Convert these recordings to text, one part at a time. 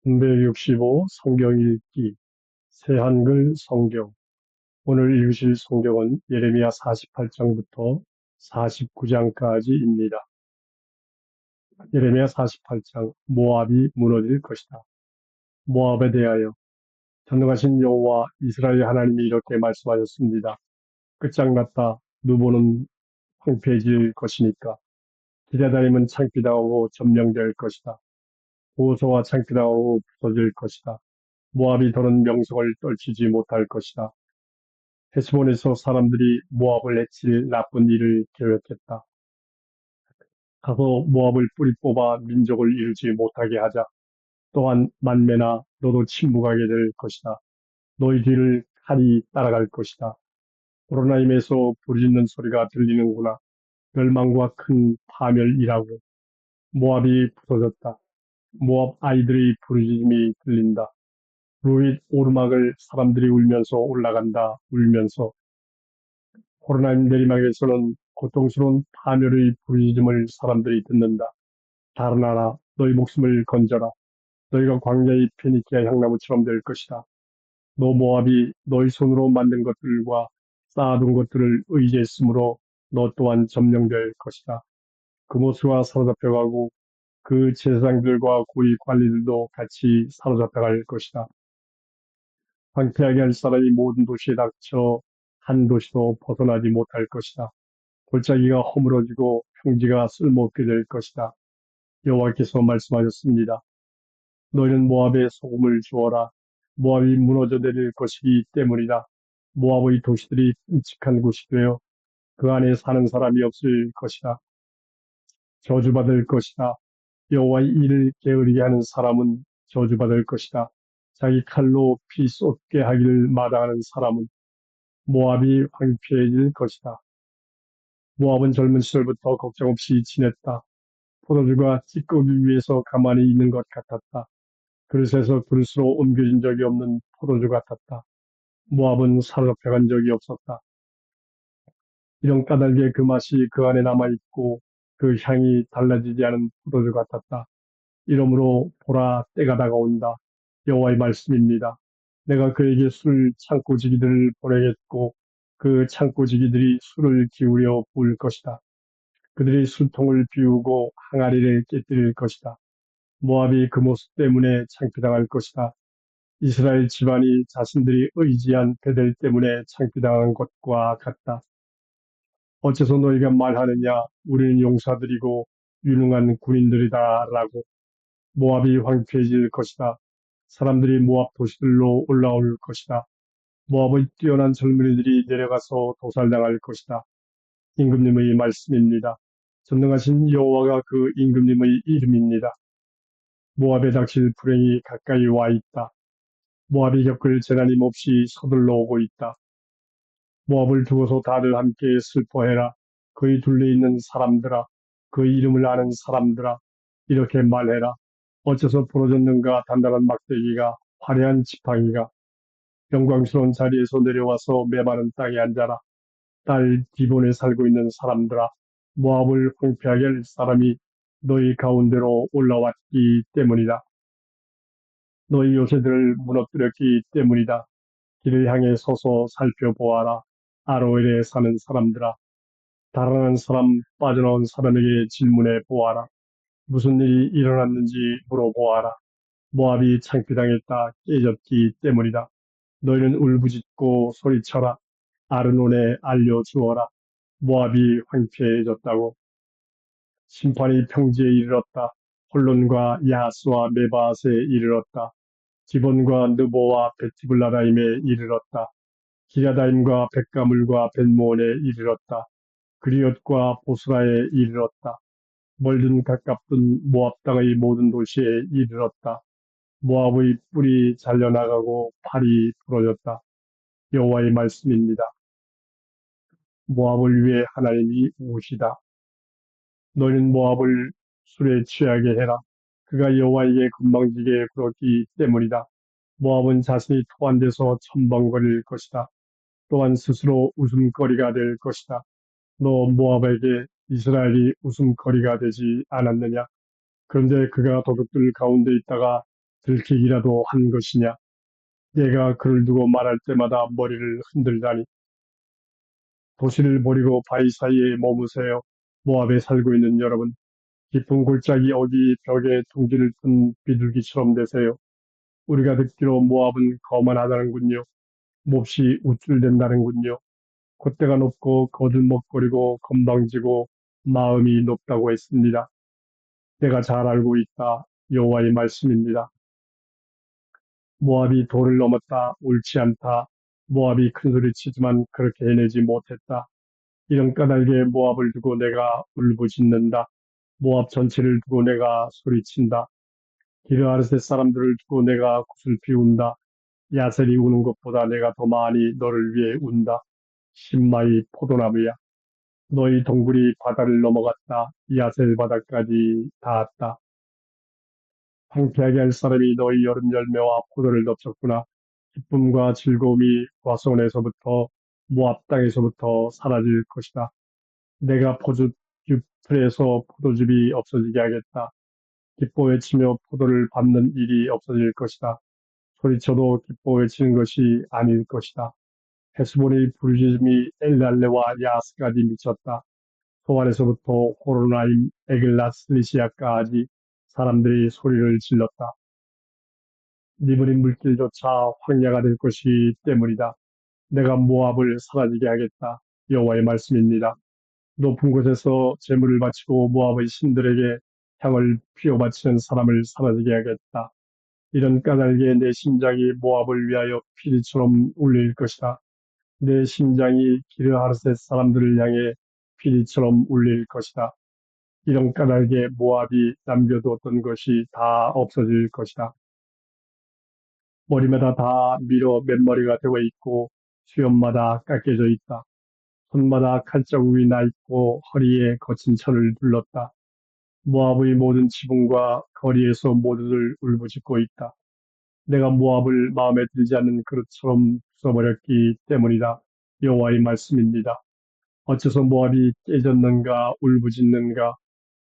365 성경 읽기 새한글 성경. 오늘 읽으실 성경은 예레미야 48장부터 49장까지입니다. 예레미야 48장 모압이 무너질 것이다. 모압에 대하여 전능하신 여호와 이스라엘 하나님이 이렇게 말씀하셨습니다. 끝장났다. 누보는 황폐해질 것이니까. 기레다임은 창피당하고 점령될 것이다. 보소와 창피당하고 부서질 것이다. 모압이 더는 명성을 떨치지 못할 것이다. 헤스본에서 사람들이 모압을 해칠 나쁜 일을 계획했다. 가서 모압을 뿌리 뽑아 민족을 이루지 못하게 하자. 또한 만매나 너도 침묵하게 될 것이다. 너희 뒤를 칼이 따라갈 것이다. 호로나임에서 부르짖는 소리가 들리는구나. 멸망과 큰 파멸이라고. 모압이 부서졌다. 모압 아이들의 부르짖음이 들린다. 루잇 오르막을 사람들이 울면서 올라간다. 울면서. 호로나임 내리막에서는 고통스러운 파멸의 부르짖음을 사람들이 듣는다. 달아나라. 너희 목숨을 건져라. 너희가 광야의 페니키아 향나무처럼 될 것이다. 너 모압이 너희 손으로 만든 것들과 쌓아둔 것들을 의지했으므로 너 또한 점령될 것이다. 그모스가 사로잡혀가고 그 제사장들과 고위 관리들도 같이 사로잡혀갈 것이다. 황폐하게 할 사람이 모든 도시에 닥쳐 한 도시도 벗어나지 못할 것이다. 골짜기가 허물어지고 평지가 쓸모없게 될 것이다. 여호와께서 말씀하셨습니다. 너희는 모압에 소금을 주어라. 모압이 무너져 내릴 것이기 때문이다. 모압의 도시들이 끔찍한 곳이 되어 그 안에 사는 사람이 없을 것이다. 저주받을 것이다. 여호와의 일을 게으르게 하는 사람은 저주받을 것이다. 자기 칼로 피 쏟게 하기를 마다하는 사람은 모압이 황폐해질 것이다. 모압은 젊은 시절부터 걱정 없이 지냈다. 포도주가 찌꺼기 위에서 가만히 있는 것 같았다. 그릇에서 그릇으로 옮겨진 적이 없는 포도주 같았다. 모압은 사로잡혀간 적이 없었다. 이런 까닭에 그 맛이 그 안에 남아있고 그 향이 달라지지 않은 포도주 같았다. 이러므로 보라, 때가 다가온다. 여호와의 말씀입니다. 내가 그에게 술 창고지기들을 보내겠고 그 창고지기들이 술을 기울여 부을 것이다. 그들이 술통을 비우고 항아리를 깨뜨릴 것이다. 모압이 그 모습 때문에 창피당할 것이다. 이스라엘 집안이 자신들이 의지한 베델 때문에 창피당한 것과 같다. 어째서 너희가 말하느냐? 우리는 용사들이고 유능한 군인들이다 라고. 모압이 황폐해질 것이다. 사람들이 모압 도시들로 올라올 것이다. 모압의 뛰어난 젊은이들이 내려가서 도살당할 것이다. 임금님의 말씀입니다. 전능하신 여호와가 그 임금님의 이름입니다. 모압에 닥칠 불행이 가까이 와 있다. 모압이 겪을 재난이 몹시 서둘러 오고 있다. 모압을 두고서 다들 함께 슬퍼해라. 그의 둘레 있는 사람들아, 그의 이름을 아는 사람들아, 이렇게 말해라. 어째서 부러졌는가 단단한 막대기가, 화려한 지팡이가, 영광스러운 자리에서 내려와서 메마른 땅에 앉아라. 딸 디본에 살고 있는 사람들아, 모압을 황폐하게 할 사람이 너희 가운데로 올라왔기 때문이다. 너희 요새들을 무너뜨렸기 때문이다. 길을 향해 서서 살펴보아라. 아로엘에 사는 사람들아, 달아난 사람, 빠져나온 사람에게 질문해 보아라. 무슨 일이 일어났는지 물어보아라. 모압이 창피당했다, 깨졌기 때문이다. 너희는 울부짖고 소리쳐라. 아르논에 알려주어라. 모압이 황폐해졌다고. 심판이 평지에 이르렀다. 홀론과 야하스와 메바앗에 이르렀다. 기본과 느보와 베티블라다임에 이르렀다. 기랴다임과 벳가물과 벳모온에 이르렀다. 그리엇과 보스라에 이르렀다. 멀든 가깝든 모압 땅의 모든 도시에 이르렀다. 모압의 뿔이 잘려나가고 팔이 부러졌다. 여호와의 말씀입니다. 모압을 위해 하나님이 우시다. 너희는 모압을 술에 취하게 해라. 그가 여호와에게 건방지게 굴었기 때문이다. 모압은 자신이 토한 데서 첨벙거릴 것이다. 또한 스스로 웃음거리가 될 것이다. 너 모압에게 이스라엘이 웃음거리가 되지 않았느냐? 그런데 그가 도둑들 가운데 있다가 들키기라도 한 것이냐? 내가 그를 두고 말할 때마다 머리를 흔들다니. 도시를 버리고 바위 사이에 머무세요. 모압에 살고 있는 여러분, 깊은 골짜기 어디 벽에 둥지를 튼 비둘기처럼 되세요. 우리가 듣기로 모압은 거만하다는군요. 몹시 우쭐댄다는군요. 콧대가 높고 거들먹거리고 건방지고 마음이 높다고 했습니다. 내가 잘 알고 있다. 여호와의 말씀입니다. 모압이 도를 넘었다. 옳지 않다. 모압이 큰소리 치지만 그렇게 해내지 못했다. 이런 까닭에 모압을 두고 내가 울부짖는다. 모압 전체를 두고 내가 소리친다. 기르아르셋 사람들을 두고 내가 굿을 피운다. 야셀이 우는 것보다 내가 더 많이 너를 위해 운다. 신마이 포도나무야. 너희 동굴이 바다를 넘어갔다. 야셀 바다까지 닿았다. 황폐하게 할 사람이 너희 여름 열매와 포도를 덮쳤구나. 기쁨과 즐거움이 과수원에서부터 모압 땅에서부터 사라질 것이다. 내가 포도주 풀에서 포도즙이 없어지게 하겠다. 기뻐 외치며 포도를 밟는 일이 없어질 것이다. 소리쳐도 기뻐 외치는 것이 아닐 것이다. 헤스본의 부르짖음이 엘랄레와 야스까지 미쳤다. 소알에서부터 호로나임 에글라슬리시아까지 사람들이 소리를 질렀다. 니브린 물길조차 황야가 될 것이 때문이다. 내가 모압을 사라지게 하겠다. 여호와의 말씀입니다. 높은 곳에서 제물을 바치고 모압의 신들에게 향을 피워 바치는 사람을 사라지게 하겠다. 이런 까닭에 내 심장이 모압을 위하여 피리처럼 울릴 것이다. 내 심장이 기르하르셋 사람들을 향해 피리처럼 울릴 것이다. 이런 까닭에 모압이 남겨두었던 것이 다 없어질 것이다. 머리마다 다 밀어 맨머리가 되어 있고 수염마다 깎여져 있다. 손마다 칼자국이 나 있고 허리에 거친 철을 둘렀다. 모압의 모든 지붕과 거리에서 모두들 울부짖고 있다. 내가 모압을 마음에 들지 않는 그릇처럼 부숴버렸기 때문이다. 여호와의 말씀입니다. 어째서 모압이 깨졌는가 울부짖는가?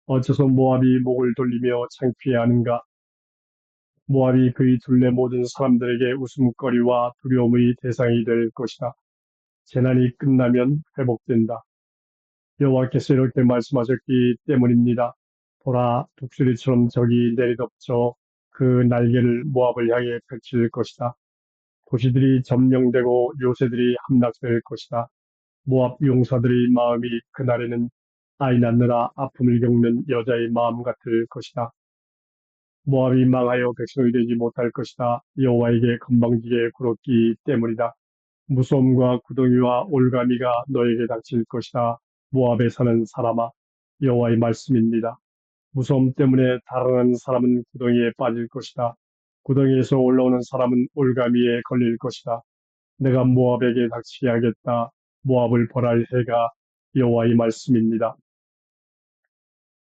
어째서 모압이 목을 돌리며 창피해하는가? 모압이 그의 둘레 모든 사람들에게 웃음거리와 두려움의 대상이 될 것이다. 재난이 끝나면 회복된다. 여호와께서 이렇게 말씀하셨기 때문입니다. 보라, 독수리처럼 적이 내리덮쳐 그 날개를 모압을 향해 펼칠 것이다. 도시들이 점령되고 요새들이 함락될 것이다. 모압 용사들의 마음이 그날에는 아이 낳느라 아픔을 겪는 여자의 마음 같을 것이다. 모압이 망하여 백성이 되지 못할 것이다. 여호와에게 건방지게 굴었기 때문이다. 무서움과 구덩이와 올가미가 너에게 닥칠 것이다. 모압에 사는 사람아, 여호와의 말씀입니다. 무서움 때문에 달아나는 사람은 구덩이에 빠질 것이다. 구덩이에서 올라오는 사람은 올가미에 걸릴 것이다. 내가 모압에게 닥치게 하겠다. 모압을 벌할 해가 여호와의 말씀입니다.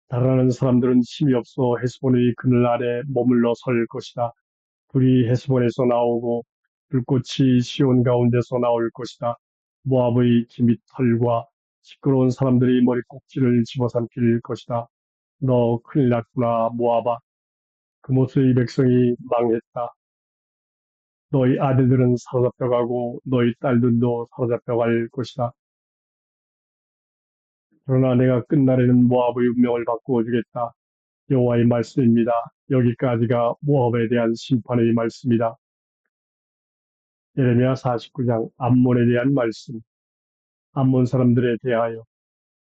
달아나는 사람들은 힘이 없어 헤스본의 그늘 아래 머물러 설 것이다. 불이 헤스본에서 나오고 불꽃이 시온 가운데서 나올 것이다. 모압의 기밑 털과 시끄러운 사람들이 머리 꼭지를 집어삼킬 것이다. 너 큰일 났구나, 모압아. 그모스의 백성이 망했다. 너희 아들들은 사로잡혀가고 너희 딸들도 사로잡혀갈 것이다. 그러나 내가 끝날에는 모압의 운명을 바꾸어 주겠다. 여호와의 말씀입니다. 여기까지가 모압에 대한 심판의 말씀이다. 예레미야 49장 암몬에 대한 말씀. 암몬 사람들에 대하여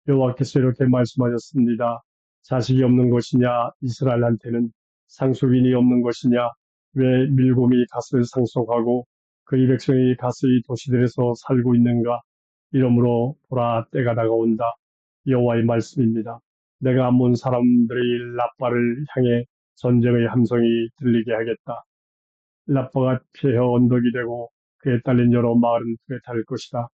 여호와께서 이렇게 말씀하셨습니다. 자식이 없는 것이냐 이스라엘한테는 상속인이 없는 것이냐 왜 밀곰이 갓을 상속하고 그의 백성이 갓의 도시들에서 살고 있는가 이러므로 보라 때가 다가온다. 여호와의 말씀입니다. 내가 암몬 사람들의 라빠를 향해 전쟁의 함성이 들리게 하겠다. 라빠가 폐허 언덕이 되고 그에 딸린 여러 마을은 그에 탈 것이다.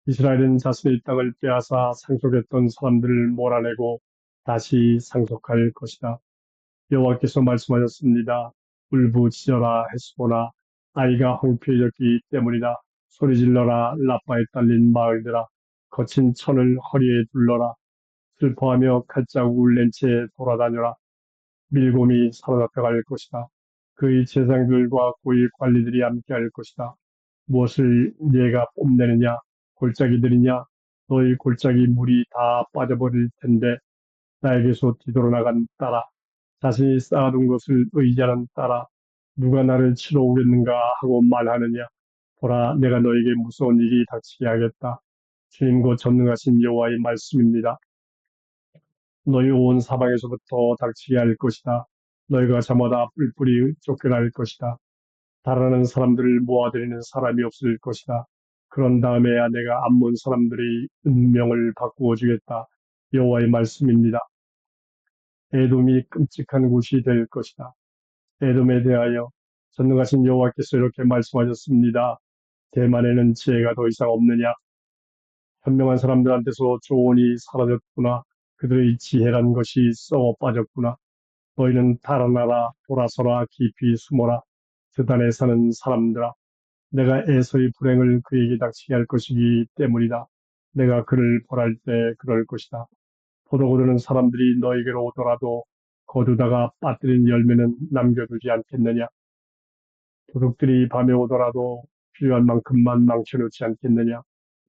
이스라엘은 자신의 땅을 빼앗아 상속했던 사람들을 몰아내고 다시 상속할 것이다. 여호와께서 말씀하셨습니다. 울부짖어라 헤스보나 아이가 황폐해졌기 때문이다. 소리질러라 라빠에 딸린 마을들아 거친 천을 허리에 둘러라. 슬퍼하며 칼자국을 낸 채 돌아다녀라. 밀곰이 사로잡혀갈 것이다. 그의 제사장들과 그의 관리들이 함께할 것이다. 무엇을 네가 뽐내느냐? 골짜기들이냐? 너희 골짜기 물이 다 빠져버릴 텐데 나에게서 뒤돌아나간 딸아, 자신이 쌓아둔 것을 의지하는 딸아, 누가 나를 치러 오겠는가 하고 말하느냐? 보라, 내가 너에게 무서운 일이 닥치게 하겠다. 주님 곧 전능하신 여호와의 말씀입니다. 너희 온 사방에서부터 닥치게 할 것이다. 너희가 저마다 뿔뿔이 쫓겨날 것이다. 달아나는 사람들을 모아들이는 사람이 없을 것이다. 그런 다음에야 내가 암몬 사람들의 운명을 바꾸어 주겠다. 여호와의 말씀입니다. 에돔이 끔찍한 곳이 될 것이다. 에돔에 대하여 전능하신 여호와께서 이렇게 말씀하셨습니다. 대만에는 지혜가 더 이상 없느냐? 현명한 사람들한테서 조언이 사라졌구나. 그들의 지혜란 것이 썩어 빠졌구나. 너희는 달아나라, 돌아서라, 깊이 숨어라. 드단에 사는 사람들아. 내가 에서의 불행을 그에게 닥치게 할 것이기 때문이다. 내가 그를 벌할 때 그럴 것이다. 포도 거두는 사람들이 너에게로 오더라도 거두다가 빠뜨린 열매는 남겨두지 않겠느냐. 도둑들이 밤에 오더라도 필요한 만큼만 망쳐놓지 않겠느냐.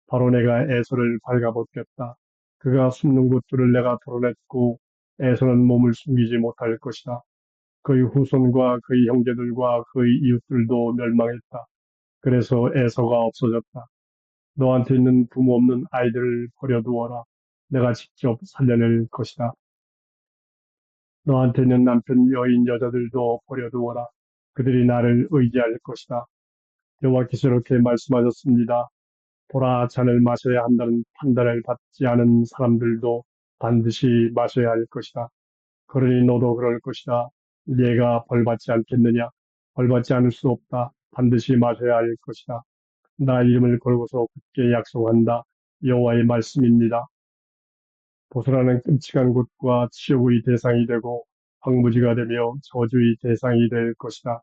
바로 내가 에서를 발가벗겼다. 그가 숨는 곳들을 내가 털어냈고 에서는 몸을 숨기지 못할 것이다. 그의 후손과 그의 형제들과 그의 이웃들도 멸망했다. 그래서 에서가 없어졌다. 너한테 있는 부모 없는 아이들을 버려두어라. 내가 직접 살려낼 것이다. 너한테 있는 남편 여인 여자들도 버려두어라. 그들이 나를 의지할 것이다. 여호와께서 이렇게 말씀하셨습니다. 보라, 잔을 마셔야 한다는 판단을 받지 않은 사람들도 반드시 마셔야 할 것이다. 그러니 너도 그럴 것이다. 네가 벌받지 않겠느냐? 벌받지 않을 수 없다. 반드시 마셔야 할 것이다. 나 이름을 걸고서 굳게 약속한다. 여호와의 말씀입니다. 보소라는 끔찍한 곳과 치욕의 대상이 되고 황무지가 되며 저주의 대상이 될 것이다.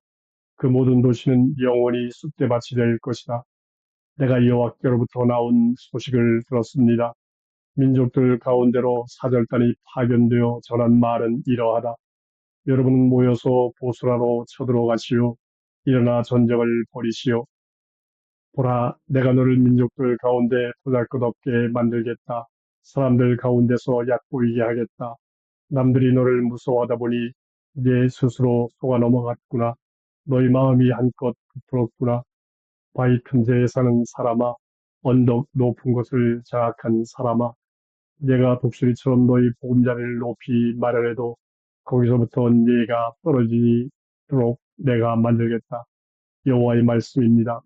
그 모든 도시는 영원히 쑥대밭이 될 것이다. 내가 여호와께로부터 나온 소식을 들었습니다. 민족들 가운데로 사절단이 파견되어 전한 말은 이러하다. 여러분은 모여서 보스라로 쳐들어가시오. 일어나 전쟁을 벌이시오. 보라, 내가 너를 민족들 가운데 보잘것없게 만들겠다. 사람들 가운데서 얕보이게 하겠다. 남들이 너를 무서워하다 보니 네 스스로 속아 넘어갔구나. 너희 마음이 한껏 부풀었구나. 바위 틈새에 사는 사람아, 언덕 높은 곳을 장악한 사람아, 내가 독수리처럼 너희 보금자리를 높이 마련해도 거기서부터 네가 떨어지도록 내가 만들겠다. 여호와의 말씀입니다.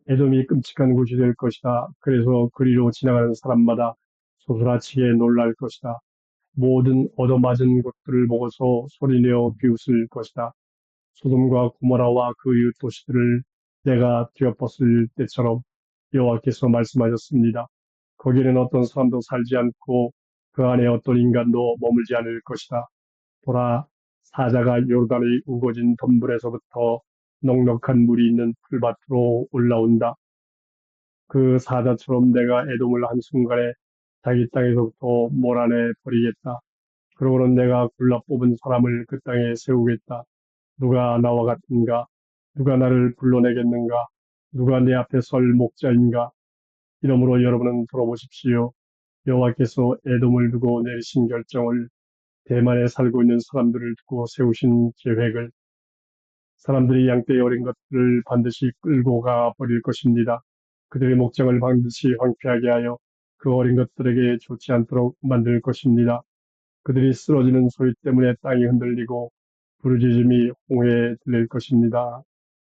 에돔이 끔찍한 곳이 될 것이다. 그래서 그리로 지나가는 사람마다 소스라치게 놀랄 것이다. 모든 얻어맞은 곳들을 보고서 소리내어 비웃을 것이다. 소돔과 고모라와 그 이웃 도시들을 내가 뒤엎었을 때처럼 여호와께서 말씀하셨습니다. 거기는 어떤 사람도 살지 않고 그 안에 어떤 인간도 머물지 않을 것이다. 보라, 사자가 요르단의 우거진 덤불에서부터 넉넉한 물이 있는 풀밭으로 올라온다. 그 사자처럼 내가 에돔을 한순간에 자기 땅에서부터 몰아내 버리겠다. 그러고는 내가 골라 뽑은 사람을 그 땅에 세우겠다. 누가 나와 같은가? 누가 나를 불러내겠는가? 누가 내 앞에 설 목자인가? 이러므로 여러분은 들어보십시오. 여호와께서 에돔을 두고 내리신 결정을, 대만에 살고 있는 사람들을 두고 세우신 계획을, 사람들이 양떼의 어린 것들을 반드시 끌고 가 버릴 것입니다. 그들의 목장을 반드시 황폐하게 하여 그 어린 것들에게 좋지 않도록 만들 것입니다. 그들이 쓰러지는 소리 때문에 땅이 흔들리고 부르짖음이 홍해에 들릴 것입니다.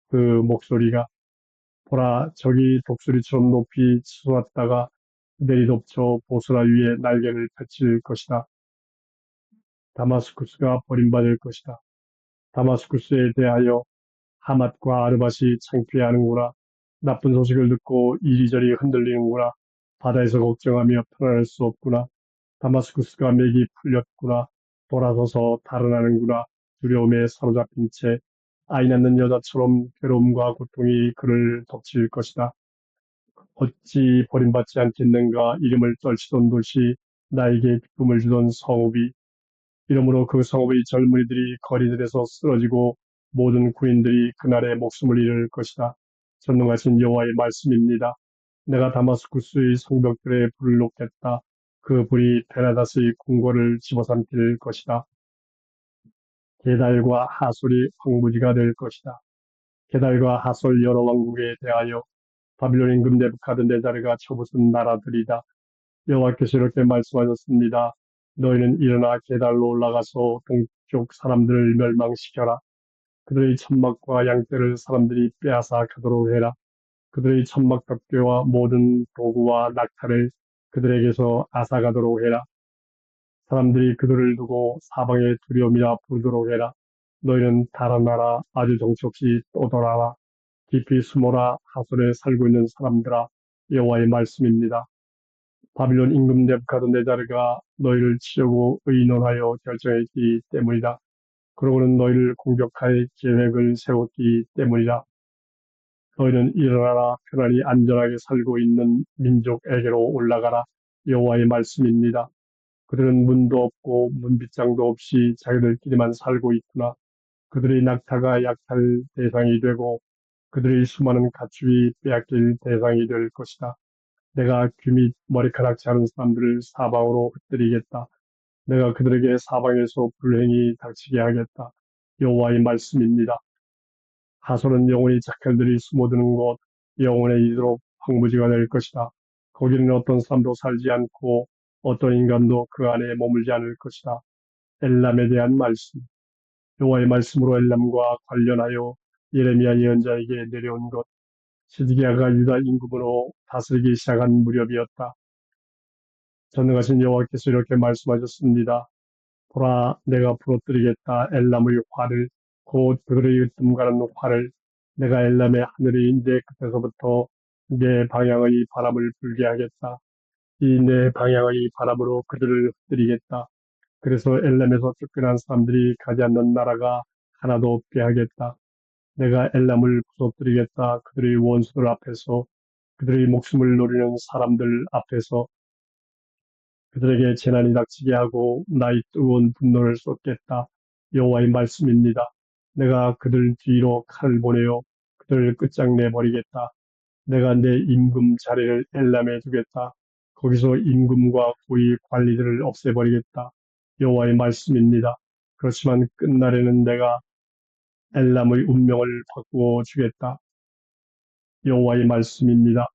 그 목소리가 보라, 저기 독수리처럼 높이 솟았다가 내리덮쳐 보스라 위에 날개를 펼칠 것이다. 다마스쿠스가 버림받을 것이다. 다마스쿠스에 대하여 하맛과 아르밧이 창피해하는구나. 나쁜 소식을 듣고 이리저리 흔들리는구나. 바다에서 걱정하며 편안할 수 없구나. 다마스쿠스가 맥이 풀렸구나. 돌아서서 달아나는구나. 두려움에 사로잡힌 채 아이 낳는 여자처럼 괴로움과 고통이 그를 덮칠 것이다. 어찌 버림받지 않겠는가. 이름을 떨치던 도시, 나에게 기쁨을 주던 성읍이 이러므로 그 성읍의 젊은이들이 거리들에서 쓰러지고 모든 군인들이 그날에 목숨을 잃을 것이다. 전능하신 여호와의 말씀입니다. 내가 다마스쿠스의 성벽들에 불을 놓겠다. 그 불이 베나다스의 궁궐을 집어삼킬 것이다. 게달과 하솔이 황무지가 될 것이다. 게달과 하솔 여러 왕국에 대하여 바빌론 임금 네부카드네자르가 쳐부순 나라들이다. 여호와께서 이렇게 말씀하셨습니다. 너희는 일어나 게달로 올라가서 동쪽 사람들을 멸망시켜라. 그들의 천막과 양떼를 사람들이 빼앗아 가도록 해라. 그들의 천막 덮개와 모든 도구와 낙타를 그들에게서 앗아가도록 해라. 사람들이 그들을 두고 사방에 두려움이라 부르도록 해라. 너희는 달아나라. 아주 정처없이 떠돌아라. 깊이 숨어라. 하솔에 살고 있는 사람들아. 여호와의 말씀입니다. 바빌론 임금 네부카드네자르가 너희를 치려고 의논하여 결정했기 때문이다. 그러고는 너희를 공격할 계획을 세웠기 때문이다. 너희는 일어나라. 편안히 안전하게 살고 있는 민족에게로 올라가라. 여호와의 말씀입니다. 그들은 문도 없고 문빗장도 없이 자기들끼리만 살고 있구나. 그들의 낙타가 약탈 대상이 되고 그들의 수많은 가축이 빼앗길 대상이 될 것이다. 내가 귀 및 머리카락 자른 사람들을 사방으로 흩뜨리겠다. 내가 그들에게 사방에서 불행이 닥치게 하겠다. 여호와의 말씀입니다. 하솔은 영원히 자칼들이 숨어드는 곳, 영원에 이르도록 황무지가 될 것이다. 거기는 어떤 사람도 살지 않고 어떤 인간도 그 안에 머물지 않을 것이다. 엘람에 대한 말씀. 여호와의 말씀으로 엘람과 관련하여 예레미야 예언자에게 내려온 것. 시드기야가 유다 임금으로 다스리기 시작한 무렵이었다. 전능하신 여호와께서 이렇게 말씀하셨습니다. 보라, 내가 부러뜨리겠다. 엘람의 화를, 곧 그들의 뜸가는 화를. 내가 엘람의 하늘이 내 끝에서부터 내 방향의 바람을 불게 하겠다. 이 내 방향의 바람으로 그들을 흩뜨리겠다. 그래서 엘람에서 쫓겨난 사람들이 가지 않는 나라가 하나도 없게 하겠다. 내가 엘람을 부서뜨리겠다. 그들의 원수들 앞에서, 그들의 목숨을 노리는 사람들 앞에서 그들에게 재난이 닥치게 하고 나의 뜨거운 분노를 쏟겠다. 여호와의 말씀입니다. 내가 그들 뒤로 칼을 보내어 그들을 끝장내 버리겠다. 내가 내 임금 자리를 엘람에 두겠다. 거기서 임금과 고위 관리들을 없애버리겠다. 여호와의 말씀입니다. 그렇지만 끝날에는 내가 엘람의 운명을 바꾸어 주겠다. 여호와의 말씀입니다.